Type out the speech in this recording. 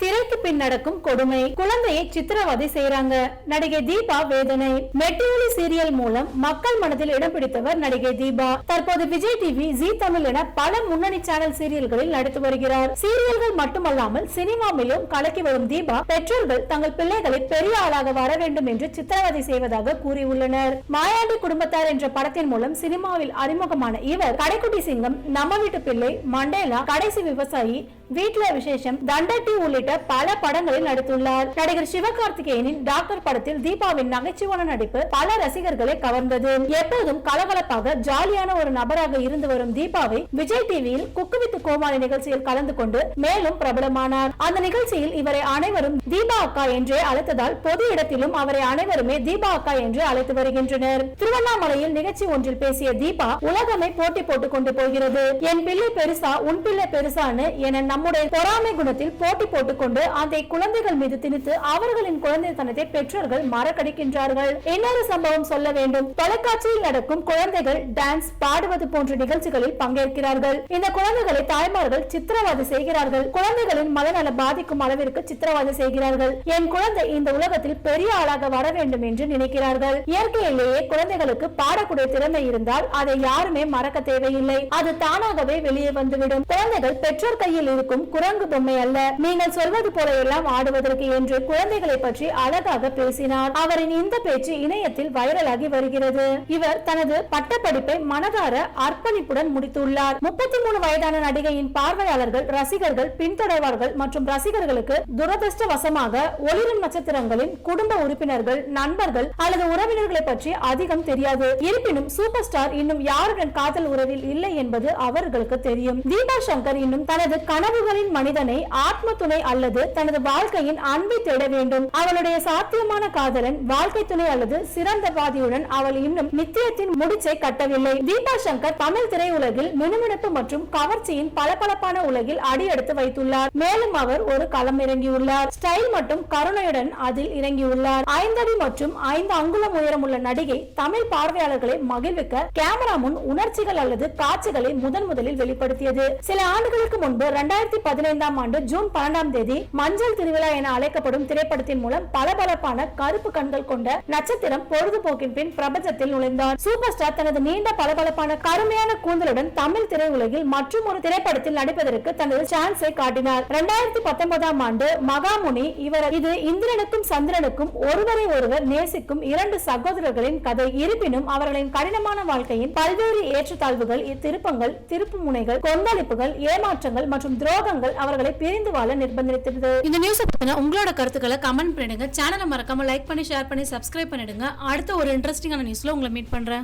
திரைக்கு பின் நடக்கும் கொடுமை, குழந்தையை சித்திரவதை செய்றாங்க. நடிகை தீபா வேதனை. மெட்டிஒலி சீரியல் மூலம் மக்கள் மனதில் இடம் பிடித்தவர் நடிகை தீபா. தற்போது விஜய் டிவி, ஜி தமிழ் என பல முன்னணி சேனல் சீரியல்களில் நடித்து வருகிறார். சீரியல்கள் மட்டுமல்லாமல் சினிமாவிலும் கலக்கி வரும் தீபா பெற்றோர்கள் தங்கள் பிள்ளைகளை பெரிய ஆளாக வர வேண்டும் என்று சித்திரவதை செய்வதாக கூறியுள்ளனர். மாயாண்டி குடும்பத்தார் என்ற படத்தின் மூலம் சினிமாவில் அறிமுகமான இவர் கடைக்குட்டி சிங்கம், நம்ம வீட்டு பிள்ளை, மண்டேலா, கடைசி விவசாயி, வீட்ல விசேஷம், தண்டட்டி உள்ளிட்ட பல படங்களில் நடித்துள்ளார். நடிகர் சிவகார்த்திகேயனின் டாக்டர் படத்தில் தீபாவின் நகைச்சுவான நடிப்பு பல ரசிகர்களை கவர்ந்தது. எப்போதும் கலகலப்பாக ஜாலியான ஒரு நபராக இருந்து வரும் தீபாவை விஜய் டிவியில் குக்கு வித் கோமாளி நிகழ்ச்சியில் கலந்து கொண்டு மேலும் பிரபலமானார். அந்த நிகழ்ச்சியில் இவரை அனைவரும் தீபா அக்கா என்றே அழைத்ததால் பொது இடத்திலும் அவரை அனைவருமே தீபா அக்கா என்று அழைத்து வருகின்றனர். திருவண்ணாமலையில் நிகழ்ச்சி ஒன்றில் பேசிய தீபா, உலகமே போட்டி போட்டுக் கொண்டு போகிறது, என் பிள்ளை பெருசா உன் பிள்ளை பெருசான்னு என நம்முடைய பொறாமை குணத்தில் போட்டி போட்டுக்கொண்டு அந்த குழந்தைகள் மீது திணித்து அவர்களின் குழந்தைத்தனத்தை பெற்றோர்கள் மறக்கடிக்கின்றார்கள். இன்னொரு சம்பவம் சொல்ல வேண்டும். தொலைக்காட்சியில் நடக்கும் குழந்தைகள் டான்ஸ், பாடுவது போன்ற நிகழ்ச்சிகளில் பங்கேற்கிறார்கள். இந்த குழந்தைகளை தாய்மார்கள் சித்திரவதை செய்கிறார்கள். குழந்தைகளின் மனநல பாதிக்கும் அளவிற்கு சித்திரவதை செய்கிறார்கள். என் குழந்தை இந்த உலகத்தில் பெரிய ஆளாக வர வேண்டும் என்று நினைக்கிறார்கள். இயற்கையிலேயே குழந்தைகளுக்கு பாடக்கூடிய திறமை இருந்தால் அதை யாருமே மறக்க தேவையில்லை. அது தானாகவே வெளியே வந்துவிடும். குழந்தைகள் பெற்றோர் கையில் இருக்கும் குரங்கு பொம்மை அல்ல, நீங்கள் சொல்வது போல எல்லாம் ஆடுவதற்கு என்று குழந்தைகளை பற்றி அழகாக பேசினார். அவரின் இந்த பேச்சு இணையத்தில் வைரலாகி வருகிறது. இவர் தனது பட்டப்படிப்பை மனதார அர்ப்பணிப்புடன் முடித்துள்ளார். 33 வயதான நடிகையின் பார்வையாளர்கள், ரசிகர்கள், பின்தொடர்வார்கள் மற்றும் ரசிகர்களுக்கு துரதிருஷ்டவசமாக ஒளிரும் நட்சத்திரங்களின் குடும்ப உறுப்பினர்கள், நண்பர்கள் அல்லது உறவினர்களை பற்றி அதிகம் தெரியாது. இருப்பினும் சூப்பர் ஸ்டார் இன்னும் யாருடன் காதல் உறவில் இல்லை என்பது அவர்களுக்கு தெரியும். தீபா சங்கர் இன்னும் தனது கனவுகளின் மனிதனை, ஆத்ம துணை அல்லது தனது வாழ்க்கையின் அன்பை தேட வேண்டும். அவளுடைய சாத்தியமான காதலன், வாழ்க்கை துணை அல்லது சிறந்தவாதியுடன் அவள் இன்னும் நித்தியத்தின் முடிச்சை கட்டவில்லை. தீபா சங்கர் தமிழ் திரையுலகில் மினுமினுப்பு மற்றும் கவர்ச்சியின் பளபளப்பான உலகில் அடியெடுத்து வைத்துள்ளார். மேலும் அவர் ஒரு களம் இறங்கியுள்ளார். ஸ்டைல் மற்றும் கருணையுடன் அதில் இறங்கியுள்ளார். 5 அடி மற்றும் 5 அங்குலம் உயரமுள்ள நடிகை தமிழ் பார்வையாளர்களை மகிழ்விக்க கேமரா முன் உணர்ச்சிகள் அல்லது காட்சிகளை முதலில் வெளிப்படுத்தியது. சில ஆண்டுகளுக்கு முன்பு 2015ஆம் ஆண்டு ஜூன் 12ஆம் தேதி மஞ்சள் திருவிழா என அழைக்கப்படும் திரைப்படத்தின் மூலம் பளபளப்பான கருப்பு கண்கள் கொண்ட நட்சத்திரம் பொழுதுபோக்கின் பின் பிரபஞ்சத்தில் நுழைந்தார். சூப்பர் ஸ்டார் தனது நீண்ட பளபளப்பான கருமையான கூந்தலுடன் தமிழ் திரையுலகில் மற்றும் ஒரு திரைப்படத்தில் நடிப்பதற்கு தனது சான்ஸை காட்டினார். 2019ஆம் ஆண்டு மகாமுனி. இது இந்திரனுக்கும் சந்திரனுக்கும் ஒருவரை ஒருவர் நேசிக்கும் 2 சகோதரர்களின் கதை. இருப்பினும் அவர்களின் கடினமான வாழ்க்கையின் பல்வேறு ஏற்றத்தாழ்வுகள், திருப்பங்கள், திருப்பு முனைகள், கொந்தளிப்புகள், ஏமாற்றங்கள் மற்றும் துரோகங்கள் அவர்களை பிரிந்து வாழ நிர்பந்தித்தது. இந்த நியூஸ் பத்தின உங்களோட கருத்துக்களை கமெண்ட் பண்ணிடுங்க. சேனலை மறக்காம லைக் பண்ணி, ஷேர் பண்ணி, சப்ஸ்கிரைப் பண்ணிடுங்க. அடுத்த ஒரு இன்ட்ரெஸ்டிங்கான நியூஸ்ல உங்களை மீட் பண்றேன்.